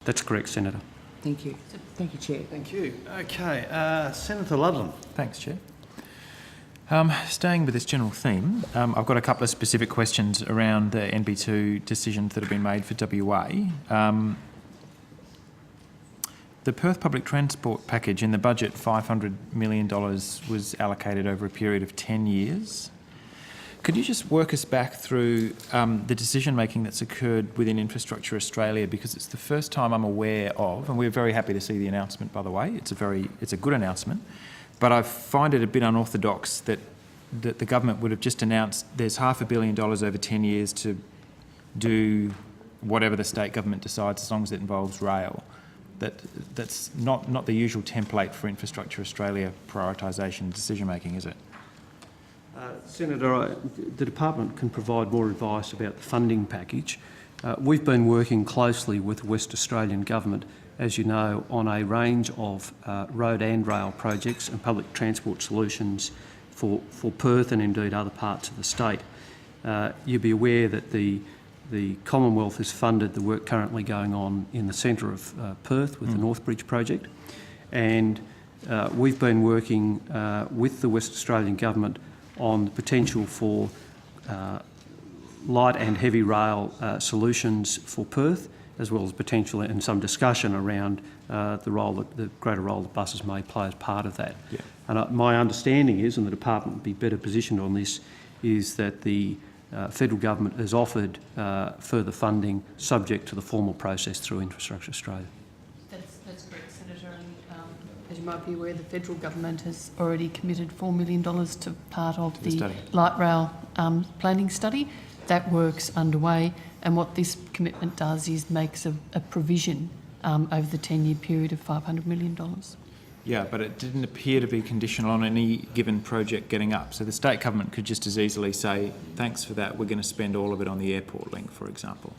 That's correct, Senator. Thank you. Thank you, Chair. Thank you. Okay, Senator Ludlam. Thanks, Chair. Staying with this general theme, I've got a couple of specific questions around the NB2 decisions that have been made for WA. The Perth Public Transport Package in the budget, $500 million was allocated over a period of 10 years. Could you just work us back through the decision-making that's occurred within Infrastructure Australia, because it's the first time I'm aware of, and we're very happy to see the announcement, by the way. It's a good announcement, but I find it a bit unorthodox that the government would have just announced there's $500 million over 10 years to do whatever the state government decides, as long as it involves rail. That's not the usual template for Infrastructure Australia prioritisation decision-making, is it? Senator, the department can provide more advice about the funding package. We've been working closely with the West Australian Government, as you know, on a range of road and rail projects and public transport solutions for Perth and indeed other parts of the state. You'll be aware that the Commonwealth has funded the work currently going on in the centre of Perth with the Northbridge project, and we've been working with the West Australian Government on the potential for light and heavy rail solutions for Perth, as well as potential and some discussion around the greater role that buses may play as part of that. Yeah. And my understanding is, and the department would be better positioned on this, is that the federal government has offered further funding subject to the formal process through Infrastructure Australia. That's correct, Senator. And as you might be aware, the federal government has already committed $4 million to part of the light rail planning study. That work's underway, and what this commitment does is makes a provision over the 10-year period of $500 million. Yeah, but it didn't appear to be conditional on any given project getting up. So the state government could just as easily say, thanks for that, we're going to spend all of it on the airport link, for example.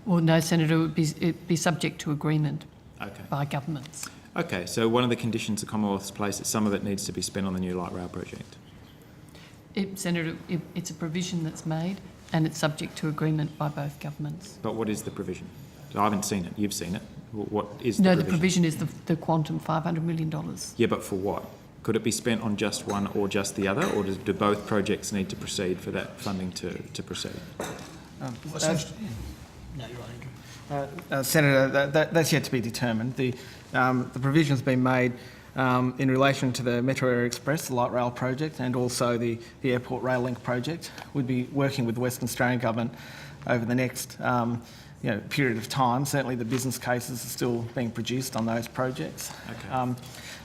Well, no, Senator, it'd be subject to agreement by governments. Okay, so one of the conditions the Commonwealth's placed is some of it needs to be spent on the new light rail project. Senator, it's a provision that's made and it's subject to agreement by both governments. But what is the provision? I haven't seen it. You've seen it. What is the provision? No, the provision is the quantum, $500 million. Yeah, but for what? Could it be spent on just one or just the other, or do both projects need to proceed for that funding to proceed? No, you're right, Andrew. Senator, that's yet to be determined. The provision's been made in relation to the Metro Area Express, the light rail project, and also the airport rail link project. We'd be working with the Western Australian Government over the next period of time. Certainly the business cases are still being produced on those projects. Okay.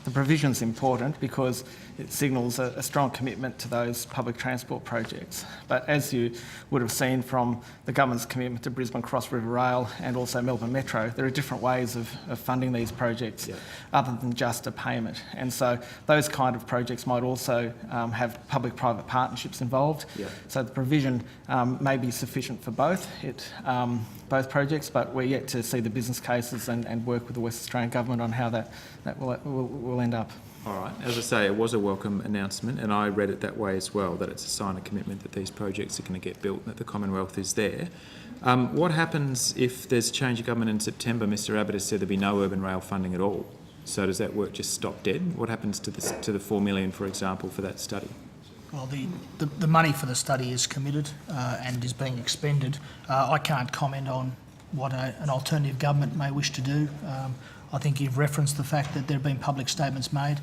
The provision's important because it signals a strong commitment to those public transport projects. But as you would have seen from the government's commitment to Brisbane Cross River Rail and also Melbourne Metro, there are different ways of funding these projects other than just a payment. And so those kind of projects might also have public-private partnerships involved. Yeah. So the provision may be sufficient for both projects, but we're yet to see the business cases and work with the West Australian Government on how that will end up. All right. As I say, it was a welcome announcement, and I read it that way as well, that it's a sign of commitment that these projects are going to get built and that the Commonwealth is there. What happens if there's a change of government in September? Mr Abbott has said there'll be no urban rail funding at all. So does that work just stop dead? What happens to the $4 million, for example, for that study? Well, the money for the study is committed and is being expended. I can't comment on what an alternative government may wish to do. I think you've referenced the fact that there have been public statements made.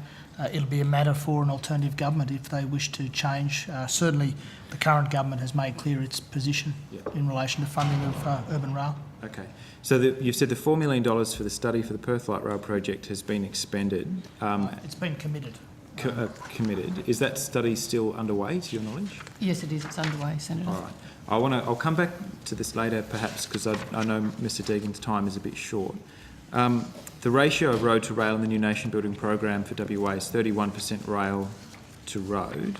It'll be a matter for an alternative government if they wish to change. Certainly the current government has made clear its position in relation to funding of urban rail. Okay. So you've said the $4 million for the study for the Perth Light Rail project has been expended. It's been committed. Committed. Is that study still underway, to your knowledge? Yes, it is. It's underway, Senator. All right. I'll come back to this later, perhaps, because I know Mr Deegan's time is a bit short. The ratio of road to rail in the new nation building program for WA is 31% rail to road.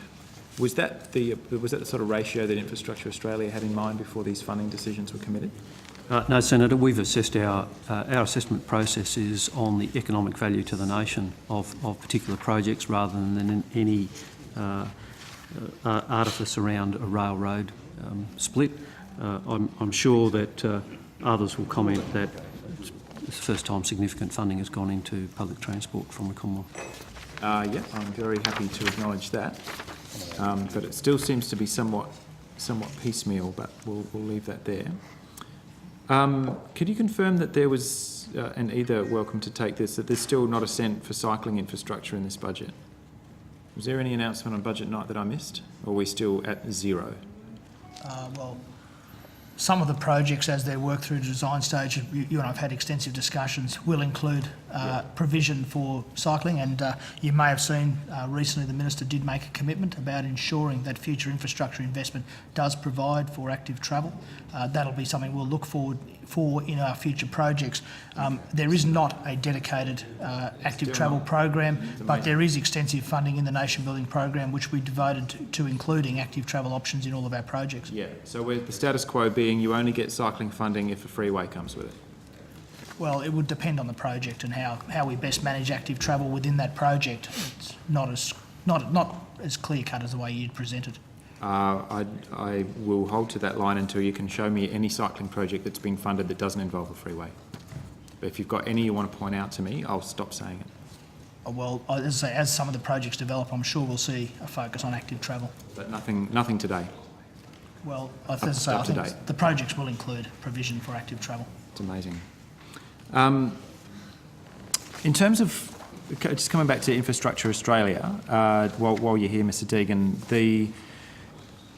Was that the sort of ratio that Infrastructure Australia had in mind before these funding decisions were committed? No, Senator. We've assessed our assessment process is on the economic value to the nation of particular projects rather than any artifice around a railroad split. I'm sure that others will comment that it's the first time significant funding has gone into public transport from the Commonwealth. Yeah, I'm very happy to acknowledge that. But it still seems to be somewhat piecemeal, but we'll leave that there. Could you confirm that there was, and either welcome to take this, that there's still not a cent for cycling infrastructure in this budget? Was there any announcement on budget night that I missed? Or are we still at zero? Well, some of the projects, as they work through the design stage, you and I have had extensive discussions, will include provision for cycling, and you may have seen recently the Minister did make a commitment about ensuring that future infrastructure investment does provide for active travel. That'll be something we'll look forward for in our future projects. There is not a dedicated active travel program, but there is extensive funding in the Nation Building Program, which we devoted to including active travel options in all of our projects. Yeah, so with the status quo being you only get cycling funding if a freeway comes with it. Well, it would depend on the project and how we best manage active travel within that project. It's not as clear cut as the way you'd present it. I will hold to that line until you can show me any cycling project that's been funded that doesn't involve a freeway. But if you've got any you want to point out to me, I'll stop saying it. Well, as I say, as some of the projects develop, I'm sure we'll see a focus on active travel. But nothing today. Well, as I say, I think the projects will include provision for active travel. It's amazing. In terms of, just coming back to Infrastructure Australia, while you're here, Mr Deegan,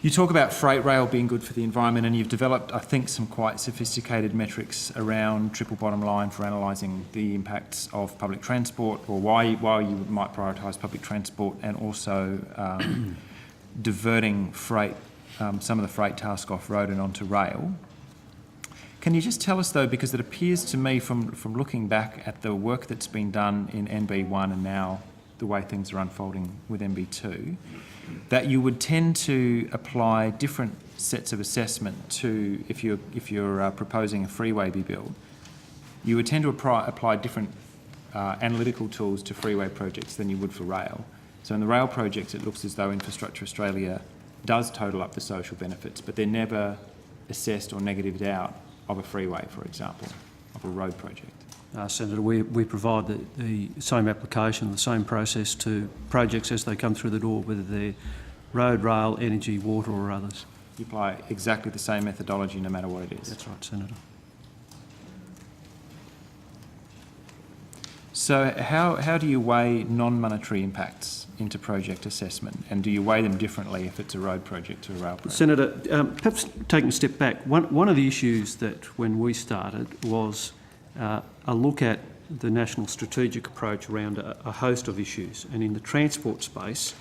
you talk about freight rail being good for the environment, and you've developed, I think, some quite sophisticated metrics around triple bottom line for analysing the impacts of public transport, or why you might prioritise public transport, and also diverting freight, some of the freight task off road and onto rail. Can you just tell us, though, because it appears to me from looking back at the work that's been done in NB1 and now the way things are unfolding with NB2, that you would tend to apply different sets of assessment to, if you're proposing a freeway be built, you would tend to apply different analytical tools to freeway projects than you would for rail. So in the rail projects, it looks as though Infrastructure Australia does total up the social benefits, but they're never assessed or negatived out of a freeway, for example, of a road project. Senator, we provide the same application, the same process to projects as they come through the door, whether they're road, rail, energy, water or others. You apply exactly the same methodology no matter what it is. That's right, Senator. So how do you weigh non-monetary impacts into project assessment, and do you weigh them differently if it's a road project to a rail project? Senator, perhaps taking a step back, one of the issues that when we started was a look at the national strategic approach around a host of issues, and in the transport space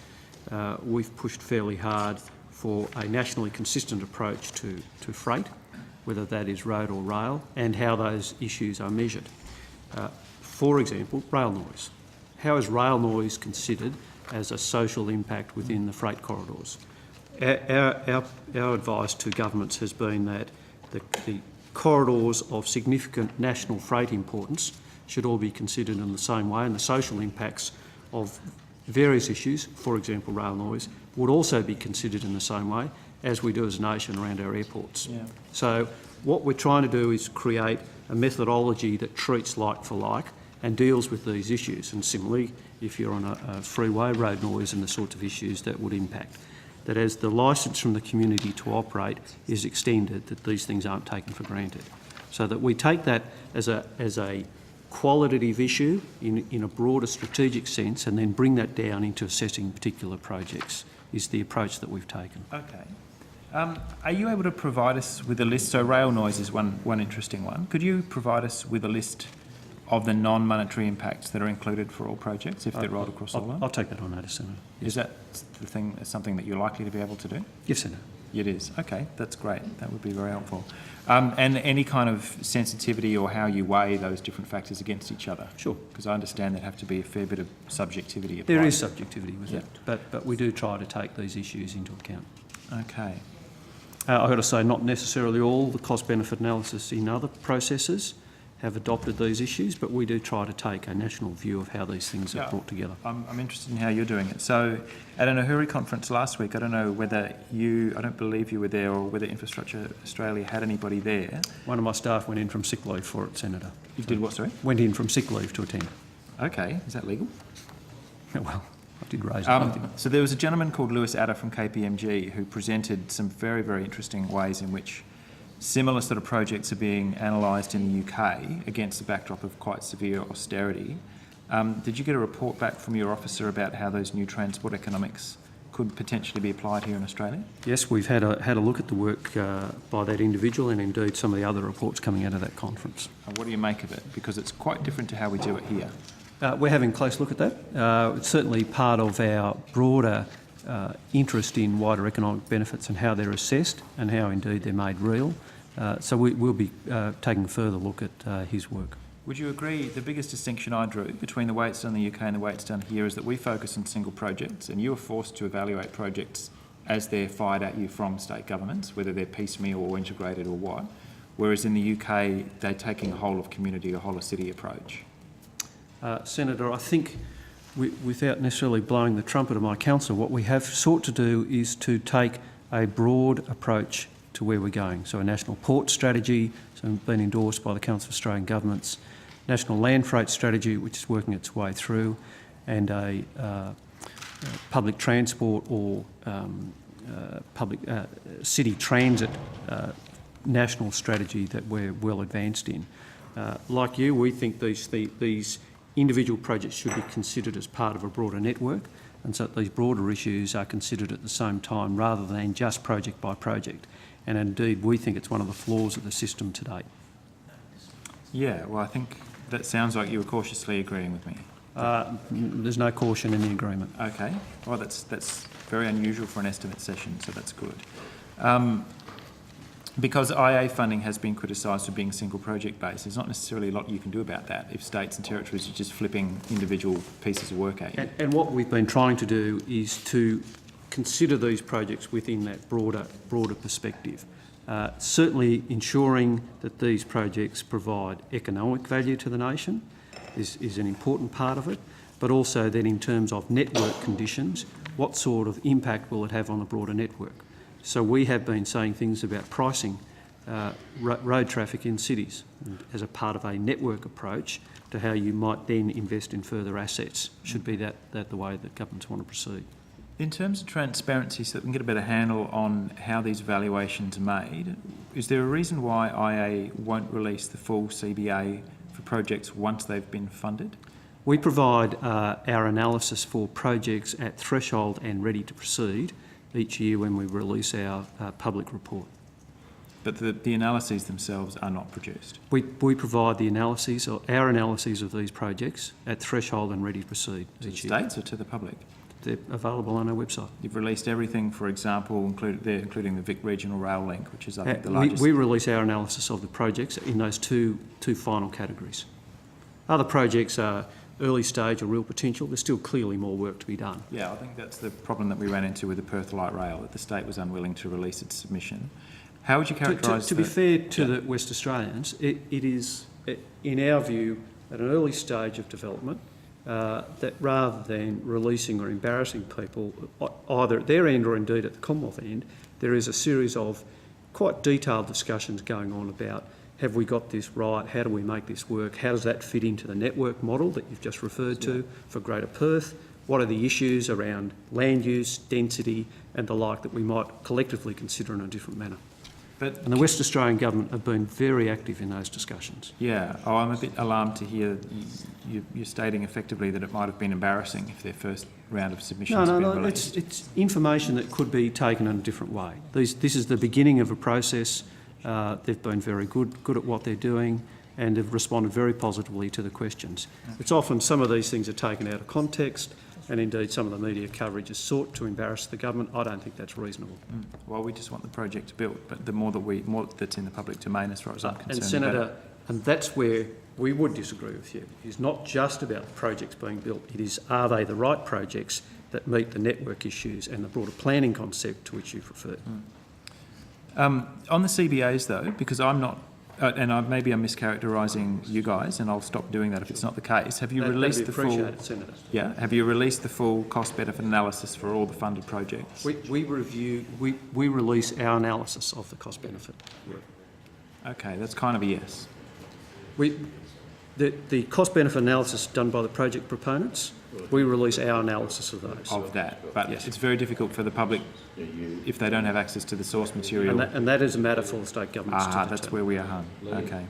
we've pushed fairly hard for a nationally consistent approach to freight, whether that is road or rail, and how those issues are measured. For example, rail noise. How is rail noise considered as a social impact within the freight corridors? Our advice to governments has been that the corridors of significant national freight importance should all be considered in the same way, and the social impacts of various issues, for example rail noise, would also be considered in the same way as we do as a nation around our airports. Yeah. So what we're trying to do is create a methodology that treats like for like and deals with these issues. And similarly, if you're on a freeway, road noise and the sorts of issues that would impact, that as the licence from the community to operate is extended, that these things aren't taken for granted. So that we take that as a qualitative issue in a broader strategic sense, and then bring that down into assessing particular projects is the approach that we've taken. Okay. Are you able to provide us with a list? So rail noise is one interesting one. Could you provide us with a list of the non-monetary impacts that are included for all projects if they're rolled across all lines? I'll take that on notice, Senator. Yes. Is that something that you're likely to be able to do? Yes, Senator. It is. Okay, that's great. That would be very helpful. And any kind of sensitivity or how you weigh those different factors against each other? Sure. Because I understand there'd have to be a fair bit of subjectivity applied. There is subjectivity with it, but we do try to take these issues into account. Okay. I've got to say, not necessarily all the cost-benefit analysis in other processes have adopted these issues, but we do try to take a national view of how these things are brought together. I'm interested in how you're doing it. So at an Ahuri conference last week, I don't know whether I don't believe you were there, or whether Infrastructure Australia had anybody there. One of my staff went in from sick leave for it, Senator. You did what, sorry? Went in from sick leave to attend. Okay, is that legal? Well, I did raise it. So there was a gentleman called Lewis Adder from KPMG who presented some very, very interesting ways in which similar sort of projects are being analysed in the UK against the backdrop of quite severe austerity. Did you get a report back from your officer about how those new transport economics could potentially be applied here in Australia? Yes, we've had a look at the work by that individual, and indeed some of the other reports coming out of that conference. And what do you make of it? Because it's quite different to how we do it here. We're having a close look at that. It's certainly part of our broader interest in wider economic benefits and how they're assessed and how indeed they're made real. So we'll be taking a further look at his work. Would you agree the biggest distinction I drew between the way it's done in the UK and the way it's done here is that we focus on single projects, and you are forced to evaluate projects as they're fired at you from state governments, whether they're piecemeal or integrated or what, whereas in the UK they're taking a whole of community or whole of city approach? Senator, I think without necessarily blowing the trumpet of my counsel, what we have sought to do is to take a broad approach to where we're going. So a national port strategy, so been endorsed by the Council of Australian Governments, national land freight strategy, which is working its way through, and a public transport or public city transit national strategy that we're well advanced in. Like you, we think these individual projects should be considered as part of a broader network, and so that these broader issues are considered at the same time rather than just project by project. And indeed, we think it's one of the flaws of the system to date. Yeah, well, I think that sounds like you were cautiously agreeing with me. There's no caution in the agreement. Okay, well, that's very unusual for an estimate session, so that's good. Because IA funding has been criticised for being single project based, there's not necessarily a lot you can do about that if states and territories are just flipping individual pieces of work at you. And what we've been trying to do is to consider these projects within that broader perspective. Certainly ensuring that these projects provide economic value to the nation is an important part of it, but also then in terms of network conditions, what sort of impact will it have on the broader network? So we have been saying things about pricing road traffic in cities as a part of a network approach to how you might then invest in further assets, should be that the way that governments want to proceed. In terms of transparency, so that we can get a better handle on how these valuations are made, is there a reason why IA won't release the full CBA for projects once they've been funded? We provide our analysis for projects at threshold and ready to proceed each year when we release our public report. But the analyses themselves are not produced? We provide the analyses, or our analyses of these projects at threshold and ready to proceed To the each year. states or to the public? They're available on our website. You've released everything, for example, including the Vic Regional Rail Link, which is, I think, the largest. We release our analysis of the projects in those two final categories. Other projects are early stage or real potential. There's still clearly more work to be done. Yeah, I think that's the problem that we ran into with the Perth Light Rail, that the state was unwilling to release its submission. How would you characterise To be fair to the West Australians, it is, in our view, at an early stage of development, that rather than releasing or embarrassing people, either at their end or indeed at the Commonwealth end, there is a series of quite detailed discussions going on about, have we got this right, how do we make this work, how does that fit into the network model that you've just referred to for Greater Perth, what are the issues around land use, density and the like that we might collectively consider in a different manner. And the West Australian Government have been very active in those discussions. Yeah, I'm a bit alarmed to hear you're stating effectively that it might have been embarrassing if their first round of submissions had been released. It's information that could be taken in a different way. This is the beginning of a process. They've been very good at what they're doing, and have responded very positively to the questions. Okay. It's often some of these things are taken out of context, and indeed some of the media coverage is sought to embarrass the government. I don't think that's reasonable. Well, we just want the project built, but the more that's in the public domain, as far as I'm concerned. And Senator, and that's where we would disagree with you. It's not just about the projects being built. It is, are they the right projects that meet the network issues and the broader planning concept to which you've referred? On the CBAs though, because I'm not maybe I'm mischaracterising you guys, and I'll stop doing that if it's not the case. Have you released the full? Appreciate it, Senator. Yeah. Have you released the full cost-benefit analysis for all the funded projects? We release our analysis of the cost benefit. Okay, that's kind of a yes. The cost benefit analysis done by the project proponents, we release our analysis of those. Of that, but Yes. it's very difficult for the public if they don't have access to the source material. And that is a matter for the state governments to determine. That's where we are hung. Okay.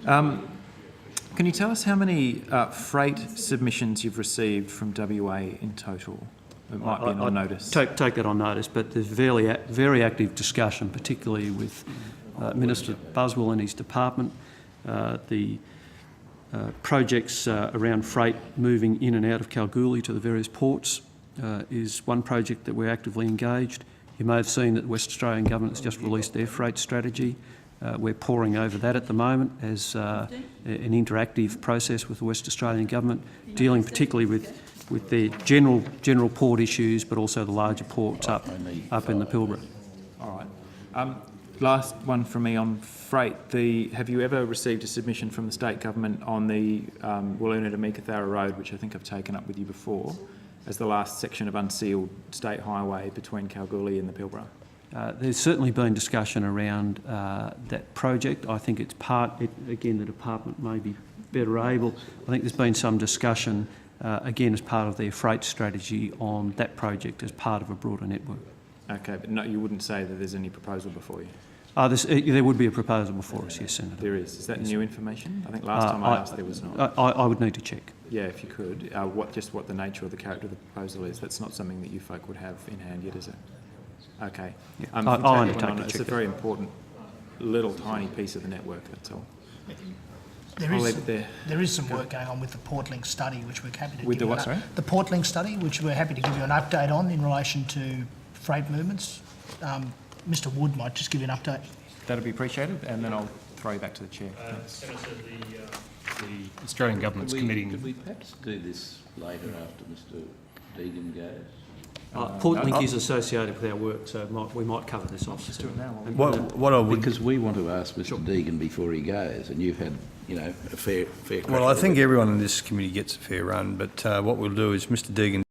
Can you tell us how many freight submissions you've received from WA in total? It might be on notice. Take that on notice, but there's very active discussion, particularly with Minister Buswell and his department. The projects around freight moving in and out of Kalgoorlie to the various ports is one project that we're actively engaged. You may have seen that the West Australian Government has just released their freight strategy. We're poring over that at the moment as an interactive process with the West Australian Government, dealing particularly with their general port issues, but also the larger ports up in the Pilbara. All right. Last one from me on freight. Have you ever received a submission from the state government on the Wiluna to Meekatharra Road, which I think I've taken up with you before, as the last section of unsealed state highway between Kalgoorlie and the Pilbara? There's certainly been discussion around that project. I think it's again, the department may be better able. I think there's been some discussion, again, as part of their freight strategy on that project as part of a broader network. Okay, but no, you wouldn't say that there's any proposal before you? There would be a proposal before us, yes, Senator. There is. Is that new information? I think last time I asked there was not. I would need to check. Yeah, if you could. What the nature or the character of the proposal is. That's not something that you folk would have in hand yet, is it? Okay. Yeah. If you I'll take that undertake one on, to it's check a that. very important little tiny piece of the network, that's all. I'll leave it there. There is some work going on with the Portlink study, which we're happy to With give the you what, sorry? The Portlink study, which we're happy to give you an update on in relation to freight movements. Mr Wood might just give you an update. That'll be appreciated, and then I'll throw you back to the chair. Thanks. Senator, the Australian Government's committing... Could we perhaps do this later after Mr Deegan goes? Portlink is associated with our work, so we might cover this off. Just do it now. What I would... Because we want to ask Mr Deegan before he goes, and you've had, a fair crack. Well, I think everyone in this committee gets a fair run, but what we'll do is Mr Deegan